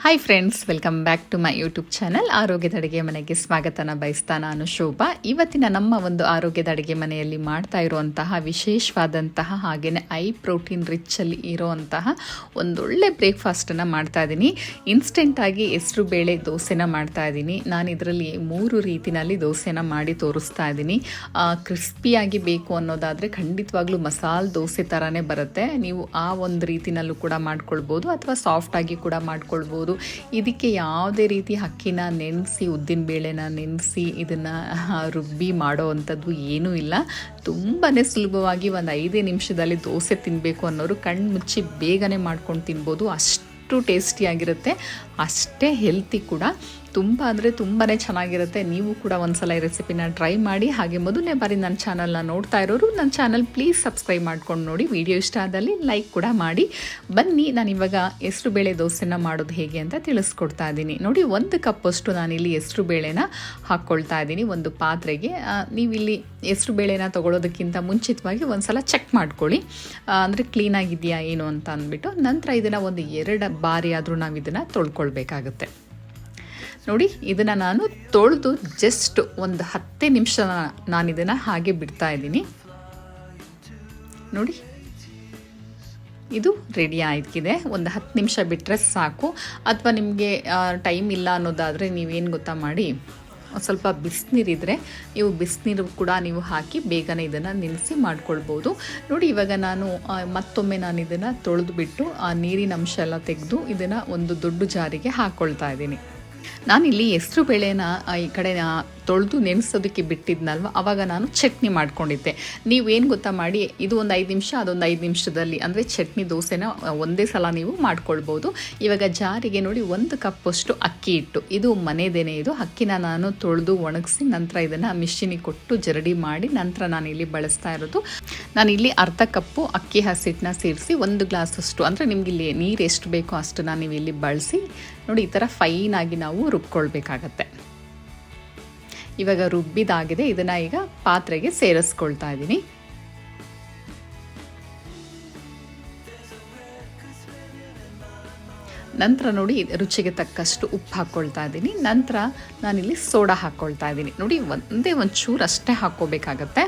Hi friends, welcome back to my YouTube channel. ಆರೋಗ್ಯದ ಅಡುಗೆ ಮನೆಗೆ ಸ್ವಾಗತನ ಬಯಸ್ತಾ ನಾನು ಶೋಭಾ. ಇವತ್ತಿನ ನಮ್ಮ ಒಂದು ಆರೋಗ್ಯದ ಅಡುಗೆ ಮನೆಯಲ್ಲಿ ಮಾಡ್ತಾ ಇರುವಂತಹ ವಿಶೇಷವಾದಂತಹ ಹಾಗೆಯೇ ಐ ಪ್ರೋಟೀನ್ ರಿಚ್ಚಲ್ಲಿ ಇರೋವಂತಹ ಒಂದೊಳ್ಳೆ ಬ್ರೇಕ್ಫಾಸ್ಟನ್ನು ಮಾಡ್ತಾ ಇದ್ದೀನಿ. ಇನ್ಸ್ಟೆಂಟಾಗಿ ಹೆಸರು ಬೇಳೆ ದೋಸೆನ ಮಾಡ್ತಾ ಇದ್ದೀನಿ. ನಾನು ಇದರಲ್ಲಿ 3 ರೀತಿಯಲ್ಲಿ ದೋಸೆನ ಮಾಡಿ ತೋರಿಸ್ತಾ ಇದ್ದೀನಿ. ಕ್ರಿಸ್ಪಿಯಾಗಿ ಬೇಕು ಅನ್ನೋದಾದರೆ ಖಂಡಿತವಾಗ್ಲೂ ಮಸಾಲೆ ದೋಸೆ ಥರನೇ ಬರುತ್ತೆ. ನೀವು ಆ ಒಂದು ರೀತಿನಲ್ಲೂ ಕೂಡ ಮಾಡ್ಕೊಳ್ಬೋದು ಅಥವಾ ಸಾಫ್ಟಾಗಿ ಕೂಡ ಮಾಡ್ಕೊಳ್ಬೋದು. ಇದಕ್ಕೆ ಯಾವುದೇ ರೀತಿ ಅಕ್ಕಿನ ನೆನೆಸಿ, ಉದ್ದಿನ ಬೇಳೆನ ನೆನೆಸಿ ಇದನ್ನು ರುಬ್ಬಿ ಮಾಡೋ ಅಂಥದ್ದು ಏನೂ ಇಲ್ಲ. ತುಂಬಾ ಸುಲಭವಾಗಿ ಒಂದು 5 ನಿಮಿಷದಲ್ಲಿ ದೋಸೆ ತಿನ್ನಬೇಕು ಅನ್ನೋರು ಕಣ್ಣು ಮುಚ್ಚಿ ಬೇಗನೆ ಮಾಡ್ಕೊಂಡು ತಿನ್ಬೋದು. ಅಷ್ಟು ಟೇಸ್ಟಿಯಾಗಿರುತ್ತೆ, ಅಷ್ಟೇ ಹೆಲ್ತಿ ಕೂಡ. ತುಂಬ ಅಂದರೆ ತುಂಬಾ ಚೆನ್ನಾಗಿರುತ್ತೆ. ನೀವು ಕೂಡ ಒಂದ್ಸಲ ಈ ರೆಸಿಪಿನ ಟ್ರೈ ಮಾಡಿ. ಹಾಗೆ ಮೊದಲನೇ ಬಾರಿ ನನ್ನ ಚಾನಲ್ನ ನೋಡ್ತಾ ಇರೋರು ನನ್ನ ಚಾನಲ್ ಪ್ಲೀಸ್ ಸಬ್ಸ್ಕ್ರೈಬ್ ಮಾಡ್ಕೊಂಡು ನೋಡಿ. ವಿಡಿಯೋ ಇಷ್ಟ ಆದಲ್ಲಿ ಲೈಕ್ ಕೂಡ ಮಾಡಿ. ಬನ್ನಿ, ನಾನಿವಾಗ ಹೆಸರು ಬೇಳೆ ದೋಸೆನ ಮಾಡೋದು ಹೇಗೆ ಅಂತ ತಿಳಿಸ್ಕೊಡ್ತಾ ಇದ್ದೀನಿ. ನೋಡಿ, 1 ಕಪ್ಪಷ್ಟು ನಾನಿಲ್ಲಿ ಹೆಸರು ಬೇಳೆನ ಹಾಕ್ಕೊಳ್ತಾ ಇದ್ದೀನಿ ಒಂದು ಪಾತ್ರೆಗೆ. ನೀವಿಲ್ಲಿ ಹೆಸರು ಬೇಳೆನ ತೊಗೊಳೋದಕ್ಕಿಂತ ಮುಂಚಿತವಾಗಿ ಒಂದು ಸಲ ಚೆಕ್ ಮಾಡ್ಕೊಳ್ಳಿ, ಅಂದರೆ ಕ್ಲೀನಾಗಿದೆಯಾ ಏನು ಅಂತ ಅಂದ್ಬಿಟ್ಟು. ನಂತರ ಇದನ್ನು ಒಂದು 2 ಬಾರಿ ಆದರೂ ನಾವು ಇದನ್ನು ತೊಳ್ಕೊಳ್ಬೇಕಾಗುತ್ತೆ. ನೋಡಿ, ಇದನ್ನು ನಾನು ತೊಳೆದು ಜಸ್ಟ್ ಒಂದು 10 ನಿಮಿಷ ನಾನು ಇದನ್ನು ಹಾಗೆ ಬಿಡ್ತಾ ಇದ್ದೀನಿ. ನೋಡಿ, ಇದು ರೆಡಿ ಆಯ್ತಿದೆ. ಒಂದು 10 ನಿಮಿಷ ಬಿಟ್ಟರೆ ಸಾಕು. ಅಥವಾ ನಿಮಗೆ ಟೈಮ್ ಇಲ್ಲ ಅನ್ನೋದಾದರೆ ನೀವೇನು ಗೊತ್ತಾ ಮಾಡಿ, ಸ್ವಲ್ಪ ಬಿಸಿನೀರಿದ್ದರೆ ನೀವು ಬಿಸಿನೀರು ಕೂಡ ನೀವು ಹಾಕಿ ಬೇಗನೆ ಇದನ್ನು ನೆನೆಸಿ ಮಾಡ್ಕೊಳ್ಬೋದು. ನೋಡಿ, ಇವಾಗ ಮತ್ತೊಮ್ಮೆ ನಾನು ಇದನ್ನು ತೊಳೆದು ಬಿಟ್ಟು ಆ ನೀರಿನ ಅಂಶ ಎಲ್ಲ ತೆಗೆದು ಇದನ್ನು ಒಂದು ದೊಡ್ಡ ಜಾರಿಗೆ ಹಾಕ್ಕೊಳ್ತಾ ಇದ್ದೀನಿ. ನಾನಿಲ್ಲಿ ಹೆಸರು ಬೇಳೆನ ಈ ಕಡೆ ತೊಳೆದು ನೆನೆಸೋದಕ್ಕೆ ಬಿಟ್ಟಿದ್ನಲ್ವ, ಆವಾಗ ನಾನು ಚಟ್ನಿ ಮಾಡ್ಕೊಂಡಿದ್ದೆ. ನೀವೇನು ಗೊತ್ತಾ ಮಾಡಿ, ಇದು ಒಂದು 5 ನಿಮಿಷ, ಅದೊಂದು 5 ನಿಮಿಷದಲ್ಲಿ ಅಂದರೆ ಚಟ್ನಿ ದೋಸೆನ ಒಂದೇ ಸಲ ನೀವು ಮಾಡ್ಕೊಳ್ಬೋದು. ಇವಾಗ ಜಾರಿಗೆ ನೋಡಿ 1 ಕಪ್ಪಷ್ಟು ಅಕ್ಕಿ ಹಿಟ್ಟು, ಇದು ಮನೆದೇನೆ. ಇದು ಅಕ್ಕಿನ ನಾನು ತೊಳೆದು ಒಣಗಿಸಿ ನಂತರ ಇದನ್ನು ಮಿಷಿನಿಗೆ ಕೊಟ್ಟು ಜರಡಿ ಮಾಡಿ ನಂತರ ನಾನಿಲ್ಲಿ ಬಳಸ್ತಾ ಇರೋದು. ನಾನಿಲ್ಲಿ ಅರ್ಧ ಕಪ್ಪು ಅಕ್ಕಿ ಹಸಿಟ್ಟನ್ನ ಸೇರಿಸಿ 1 ಗ್ಲಾಸಷ್ಟು, ಅಂದರೆ ನಿಮ್ಗೆ ಇಲ್ಲಿ ನೀರು ಎಷ್ಟು ಬೇಕೋ ಅಷ್ಟನ್ನು ನೀವು ಇಲ್ಲಿ ಬಳಸಿ ನೋಡಿ ಈ ಥರ ಫೈನಾಗಿ ನಾವು ರುಬ್ಕೊಳ್ಬೇಕಾಗತ್ತೆ. ಇವಾಗ ರುಬ್ಬಿದಾಗಿದೆ. ಇದನ್ನು ಈಗ ಪಾತ್ರೆಗೆ ಸೇರಿಸ್ಕೊಳ್ತಾ ಇದ್ದೀನಿ. ನಂತರ ನೋಡಿ, ರುಚಿಗೆ ತಕ್ಕಷ್ಟು ಉಪ್ಪು ಹಾಕ್ಕೊಳ್ತಾ ಇದ್ದೀನಿ. ನಂತರ ನಾನಿಲ್ಲಿ ಸೋಡಾ ಹಾಕ್ಕೊಳ್ತಾ ಇದ್ದೀನಿ. ನೋಡಿ, ಒಂಚೂರು ಅಷ್ಟೇ ಹಾಕ್ಕೋಬೇಕಾಗತ್ತೆ.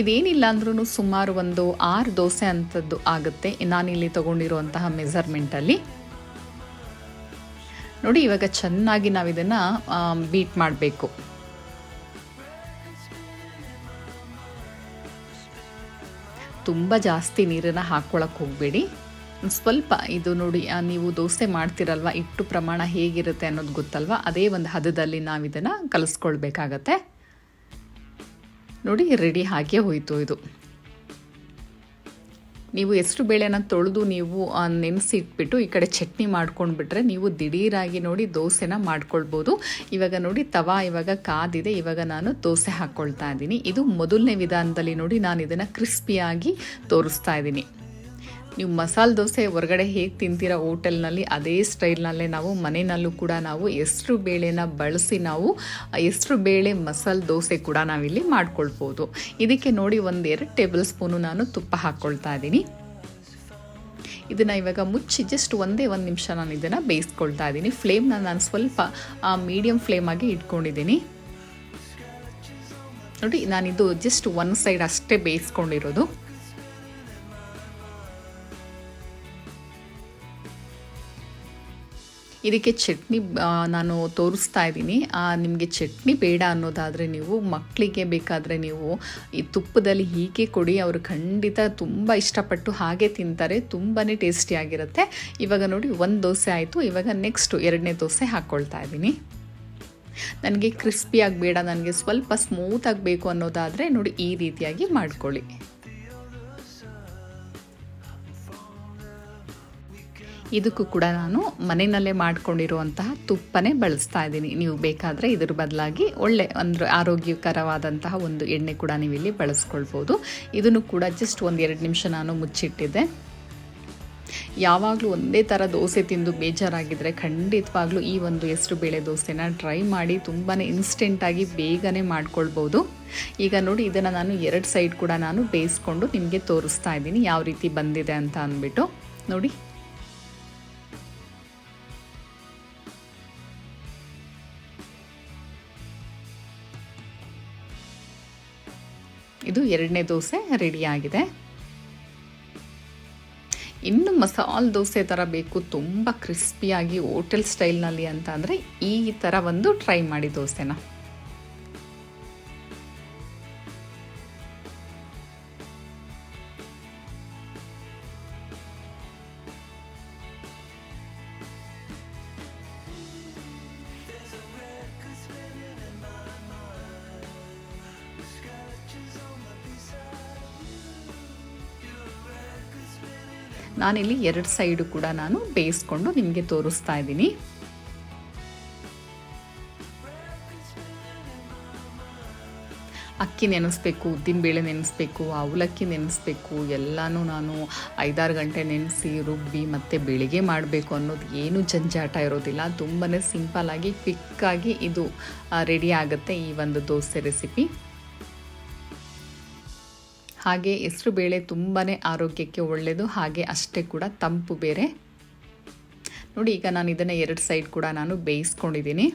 ಇದೇನಿಲ್ಲ ಅಂದ್ರೂ ಸುಮಾರು ಒಂದು 6 ದೋಸೆ ಅಂಥದ್ದು ಆಗುತ್ತೆ ನಾನಿಲ್ಲಿ ತೊಗೊಂಡಿರುವಂತಹ ಮೆಜರ್ಮೆಂಟಲ್ಲಿ. ನೋಡಿ, ಇವಾಗ ಚೆನ್ನಾಗಿ ನಾವು ಇದನ್ನು ಬೀಟ್ ಮಾಡಬೇಕು. ತುಂಬ ಜಾಸ್ತಿ ನೀರನ್ನು ಹಾಕ್ಕೊಳಕ್ಕೆ ಹೋಗಬೇಡಿ. ಸ್ವಲ್ಪ ಇದು ನೋಡಿ, ನೀವು ದೋಸೆ ಮಾಡ್ತಿರಲ್ವ, ಹಿಟ್ಟು ಪ್ರಮಾಣ ಹೇಗಿರುತ್ತೆ ಅನ್ನೋದು ಗೊತ್ತಲ್ವ, ಅದೇ ಒಂದು ಹದದಲ್ಲಿ ನಾವು ಇದನ್ನು ಕಲಿಸ್ಕೊಳ್ಬೇಕಾಗತ್ತೆ. ನೋಡಿ, ರೆಡಿ ಹಾಗೆ ಹೋಯಿತು ಇದು. ನೀವು ಹೆಸರು ಬೇಳೆನ ತೊಳೆದು ನೀವು ನೆನೆಸಿಟ್ಬಿಟ್ಟು ಈ ಕಡೆ ಚಟ್ನಿ ಮಾಡ್ಕೊಂಡ್ಬಿಟ್ರೆ ನೀವು ದಿಢೀರಾಗಿ ನೋಡಿ ದೋಸೆನ ಮಾಡ್ಕೊಳ್ಬೋದು. ಇವಾಗ ನೋಡಿ, ತವಾ ಇವಾಗ ಕಾದಿದೆ. ಇವಾಗ ನಾನು ದೋಸೆ ಹಾಕ್ಕೊಳ್ತಾ ಇದ್ದೀನಿ. ಇದು ಮೊದಲನೇ ವಿಧಾನದಲ್ಲಿ ನೋಡಿ ನಾನು ಇದನ್ನು ಕ್ರಿಸ್ಪಿಯಾಗಿ ತೋರಿಸ್ತಾ ಇದ್ದೀನಿ. ನೀವು ಮಸಾಲೆ ದೋಸೆ ಹೊರಗಡೆ ಹೇಗೆ ತಿಂತೀರ ಹೋಟೆಲ್ನಲ್ಲಿ, ಅದೇ ಸ್ಟೈಲ್ನಲ್ಲೇ ನಾವು ಮನೆಯಲ್ಲೂ ಕೂಡ ನಾವು ಹೆಸರು ಬೇಳೆನ ಬಳಸಿ ನಾವು ಹೆಸರು ಬೇಳೆ ಮಸಾಲೆ ದೋಸೆ ಕೂಡ ನಾವಿಲ್ಲಿ ಮಾಡ್ಕೊಳ್ಬೋದು. ಇದಕ್ಕೆ ನೋಡಿ 1-2 ಟೇಬಲ್ ಸ್ಪೂನು ನಾನು ತುಪ್ಪ ಹಾಕ್ಕೊಳ್ತಾ ಇದ್ದೀನಿ. ಇದನ್ನು ಇವಾಗ ಮುಚ್ಚಿ ಜಸ್ಟ್ ಒಂದೇ 1 ನಿಮಿಷ ನಾನು ಇದನ್ನು ಬೇಯಿಸ್ಕೊಳ್ತಾ ಇದ್ದೀನಿ. ಫ್ಲೇಮ್ನ ನಾನು ಸ್ವಲ್ಪ ಮೀಡಿಯಮ್ ಫ್ಲೇಮಾಗಿ ಇಟ್ಕೊಂಡಿದ್ದೀನಿ. ನೋಡಿ, ನಾನಿದು ಜಸ್ಟ್ 1 ಸೈಡ್ ಅಷ್ಟೇ ಬೇಯಿಸ್ಕೊಂಡಿರೋದು. ಇದಕ್ಕೆ ಚಟ್ನಿ ನಾನು ತೋರಿಸ್ತಾ ಇದ್ದೀನಿ. ನಿಮಗೆ ಚಟ್ನಿ ಬೇಡ ಅನ್ನೋದಾದರೆ ನೀವು ಮಕ್ಕಳಿಗೆ ಬೇಕಾದರೆ ನೀವು ಈ ತುಪ್ಪದಲ್ಲಿ ಹೀಗೆ ಕೊಡಿ, ಅವರು ಖಂಡಿತ ತುಂಬ ಇಷ್ಟಪಟ್ಟು ಹಾಗೆ ತಿಂತಾರೆ. ತುಂಬಾ ಟೇಸ್ಟಿಯಾಗಿರುತ್ತೆ. ಇವಾಗ ನೋಡಿ, 1 ದೋಸೆ ಆಯಿತು. ಇವಾಗ ನೆಕ್ಸ್ಟು 2ನೇ ದೋಸೆ ಹಾಕ್ಕೊಳ್ತಾ ಇದ್ದೀನಿ. ನನಗೆ ಕ್ರಿಸ್ಪಿಯಾಗಿ ಬೇಡ, ನನಗೆ ಸ್ವಲ್ಪ ಸ್ಮೂತಾಗಿ ಬೇಕು ಅನ್ನೋದಾದರೆ ನೋಡಿ ಈ ರೀತಿಯಾಗಿ ಮಾಡ್ಕೊಳ್ಳಿ. ಇದಕ್ಕೂ ಕೂಡ ನಾನು ಮನೆಯಲ್ಲೇ ಮಾಡ್ಕೊಂಡಿರುವಂತಹ ತುಪ್ಪನೇ ಬಳಸ್ತಾ ಇದ್ದೀನಿ. ನೀವು ಬೇಕಾದರೆ ಇದ್ರ ಬದಲಾಗಿ ಒಳ್ಳೆ ಅಂದರೆ ಆರೋಗ್ಯಕರವಾದಂತಹ ಒಂದು ಎಣ್ಣೆ ಕೂಡ ನೀವು ಇಲ್ಲಿ ಬಳಸ್ಕೊಳ್ಬೋದು. ಇದನ್ನು ಕೂಡ ಜಸ್ಟ್ 1-2 ನಿಮಿಷ ನಾನು ಮುಚ್ಚಿಟ್ಟಿದ್ದೆ. ಯಾವಾಗಲೂ ಒಂದೇ ಥರ ದೋಸೆ ತಿಂದು ಬೇಜಾರಾಗಿದ್ದರೆ ಖಂಡಿತವಾಗ್ಲೂ ಈ ಒಂದು ಹೆಸರು ಬೇಳೆ ದೋಸೆನ ಟ್ರೈ ಮಾಡಿ. ತುಂಬಾ ಇನ್ಸ್ಟೆಂಟಾಗಿ ಬೇಗನೆ ಮಾಡ್ಕೊಳ್ಬೋದು. ಈಗ ನೋಡಿ, ಇದನ್ನು ನಾನು 2 ಸೈಡ್ ಕೂಡ ನಾನು ಬೇಯಿಸ್ಕೊಂಡು ನಿಮಗೆ ತೋರಿಸ್ತಾ ಇದ್ದೀನಿ ಯಾವ ರೀತಿ ಬಂದಿದೆ ಅಂತ ಅಂದ್ಬಿಟ್ಟು. ನೋಡಿ, ಇದು 2ನೇ ದೋಸೆ ರೆಡಿಯಾಗಿದೆ. ಇನ್ನು ಮಸಾಲೆ ದೋಸೆ ಥರ ಬೇಕು, ತುಂಬ ಕ್ರಿಸ್ಪಿಯಾಗಿ ಹೋಟೆಲ್ ಸ್ಟೈಲ್ನಲ್ಲಿ ಅಂತ ಅಂದರೆ ಈ ಥರ ಒಂದು ಟ್ರೈ ಮಾಡಿ ದೋಸೆನ. ನಾನಿಲ್ಲಿ 2 ಸೈಡು ಕೂಡ ನಾನು ಬೇಯಿಸ್ಕೊಂಡು ನಿಮಗೆ ತೋರಿಸ್ತಾ ಇದ್ದೀನಿ. ಅಕ್ಕಿ ನೆನೆಸ್ಬೇಕು, ಉದ್ದಿನಬೇಳೆ ನೆನೆಸ್ಬೇಕು, ಅವಲಕ್ಕಿ ನೆನೆಸ್ಬೇಕು, ಎಲ್ಲನೂ ನಾನು 5-6 ಗಂಟೆ ನೆನೆಸಿ ರುಬ್ಬಿ ಮತ್ತು ಬೆಳಿಗ್ಗೆ ಮಾಡಬೇಕು ಅನ್ನೋದು ಏನೂ ಜಂಜಾಟ ಇರೋದಿಲ್ಲ. ತುಂಬಾ ಸಿಂಪಲ್ಲಾಗಿ ಕ್ವಿಕ್ಕಾಗಿ ಇದು ರೆಡಿ ಆಗುತ್ತೆ ಈ ಒಂದು ದೋಸೆ ರೆಸಿಪಿ. ಹಾಗೆ ಹೆಸರುಬೇಳೆ ತುಂಬಾ ಆರೋಗ್ಯಕ್ಕೆ ಒಳ್ಳೆಯದು, ಹಾಗೆ ಅಷ್ಟೇ ಕೂಡ ತಂಪು ಬೇರೆ. ನೋಡಿ, ಈಗ ನಾನು ಇದನ್ನು 2 ಸೈಡ್ ಕೂಡ ನಾನು ಬೇಯಿಸ್ಕೊಂಡಿದ್ದೀನಿ.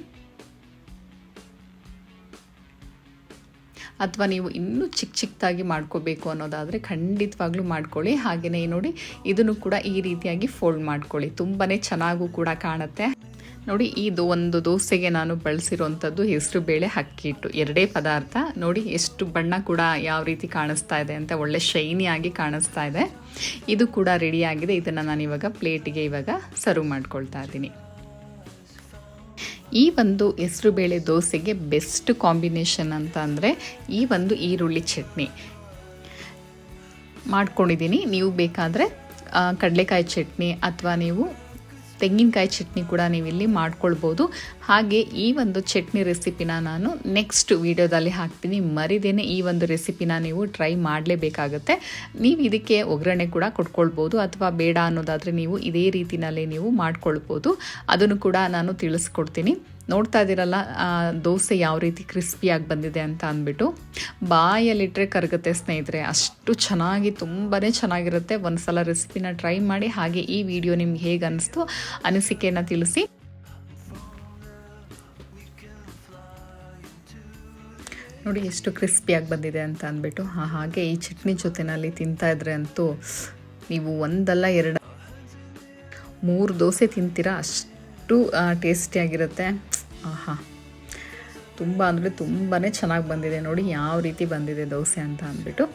ಅಥವಾ ನೀವು ಇನ್ನೂ ಚಿಕ್ಕದಾಗಿ ಮಾಡ್ಕೋಬೇಕು ಅನ್ನೋದಾದರೆ ಖಂಡಿತವಾಗ್ಲೂ ಮಾಡ್ಕೊಳ್ಳಿ. ಹಾಗೆಯೇ ನೋಡಿ, ಇದನ್ನು ಕೂಡ ಈ ರೀತಿಯಾಗಿ ಫೋಲ್ಡ್ ಮಾಡ್ಕೊಳ್ಳಿ, ತುಂಬಾ ಚೆನ್ನಾಗೂ ಕೂಡ ಕಾಣುತ್ತೆ. ನೋಡಿ, ಒಂದು ದೋಸೆಗೆ ನಾನು ಬಳಸಿರೋಂಥದ್ದು ಹೆಸರುಬೇಳೆ, ಅಕ್ಕಿ ಹಿಟ್ಟು, 2 ಪದಾರ್ಥ. ನೋಡಿ ಎಷ್ಟು ಬಣ್ಣ ಕೂಡ ಯಾವ ರೀತಿ ಕಾಣಿಸ್ತಾ ಇದೆ ಅಂತ, ಒಳ್ಳೆ ಶೈನಿಯಾಗಿ ಕಾಣಿಸ್ತಾ ಇದೆ. ಇದು ಕೂಡ ರೆಡಿಯಾಗಿದೆ. ಇದನ್ನು ನಾನು ಇವಾಗ ಪ್ಲೇಟಿಗೆ ಸರ್ವ್ ಮಾಡ್ಕೊಳ್ತಾ ಇದ್ದೀನಿ. ಈ ಒಂದು ಹೆಸರುಬೇಳೆ ದೋಸೆಗೆ ಬೆಸ್ಟ್ ಕಾಂಬಿನೇಷನ್ ಅಂತ ಅಂದರೆ ಈ ಒಂದು ಈರುಳ್ಳಿ ಚಟ್ನಿ ಮಾಡ್ಕೊಂಡಿದ್ದೀನಿ. ನೀವು ಬೇಕಾದರೆ ಕಡಲೆಕಾಯಿ ಚಟ್ನಿ ಅಥವಾ ನೀವು ತೆಂಗಿನಕಾಯಿ ಚಟ್ನಿ ಕೂಡ ನೀವು ಇಲ್ಲಿ ಮಾಡ್ಕೊಳ್ಬೋದು. ಹಾಗೆ ಈ ಒಂದು ಚಟ್ನಿ ರೆಸಿಪಿನ ನಾನು ನೆಕ್ಸ್ಟ್ ವಿಡಿಯೋದಲ್ಲಿ ಹಾಕ್ತೀನಿ, ಮರಿದೇನೆ ಈ ಒಂದು ರೆಸಿಪಿನ ನೀವು ಟ್ರೈ ಮಾಡಲೇಬೇಕಾಗುತ್ತೆ. ನೀವು ಇದಕ್ಕೆ ಒಗ್ಗರಣೆ ಕೂಡ ಕೊಟ್ಕೊಳ್ಬೋದು, ಅಥವಾ ಬೇಡ ಅನ್ನೋದಾದರೆ ನೀವು ಇದೇ ರೀತಿಯಲ್ಲಿ ನೀವು ಮಾಡ್ಕೊಳ್ಬೋದು. ಅದನ್ನು ಕೂಡ ನಾನು ತಿಳಿಸ್ಕೊಡ್ತೀನಿ. ನೋಡ್ತಾ ಇದ್ದೀರಲ್ಲ ದೋಸೆ ಯಾವ ರೀತಿ ಕ್ರಿಸ್ಪಿಯಾಗಿ ಬಂದಿದೆ ಅಂತ ಅಂದ್ಬಿಟ್ಟು, ಬಾಯಲ್ಲಿಟ್ಟರೆ ಕರಗುತ್ತೆ ಸ್ನೇಹಿತರೆ, ಅಷ್ಟು ಚೆನ್ನಾಗಿ ತುಂಬಾ ಚೆನ್ನಾಗಿರುತ್ತೆ. ಒಂದು ಸಲ ರೆಸಿಪಿನ ಟ್ರೈ ಮಾಡಿ. ಹಾಗೆ ಈ ವಿಡಿಯೋ ನಿಮ್ಗೆ ಹೇಗೆ ಅನ್ನಿಸ್ತು ಅನಿಸಿಕೆಯನ್ನು ತಿಳಿಸಿ. ನೋಡಿ ಎಷ್ಟು ಕ್ರಿಸ್ಪಿಯಾಗಿ ಬಂದಿದೆ ಅಂತ ಅಂದ್ಬಿಟ್ಟು. ಹಾಗೆ ಈ ಚಟ್ನಿ ಜೊತೆನಲ್ಲಿ ತಿಂತಾಯಿದ್ರೆ ಅಂತೂ ನೀವು 1 ಅಲ್ಲ 2 3 ದೋಸೆ ತಿಂತೀರಾ, ಅಷ್ಟು ಟೇಸ್ಟಿಯಾಗಿರುತ್ತೆ. ತುಂಬ ಅಂದರೆ ತುಂಬಾ ಚೆನ್ನಾಗಿ ಬಂದಿದೆ. ನೋಡಿ ಯಾವ ರೀತಿ ಬಂದಿದೆ ದೋಸೆ ಅಂತ ಅಂದ್ಬಿಟ್ಟು.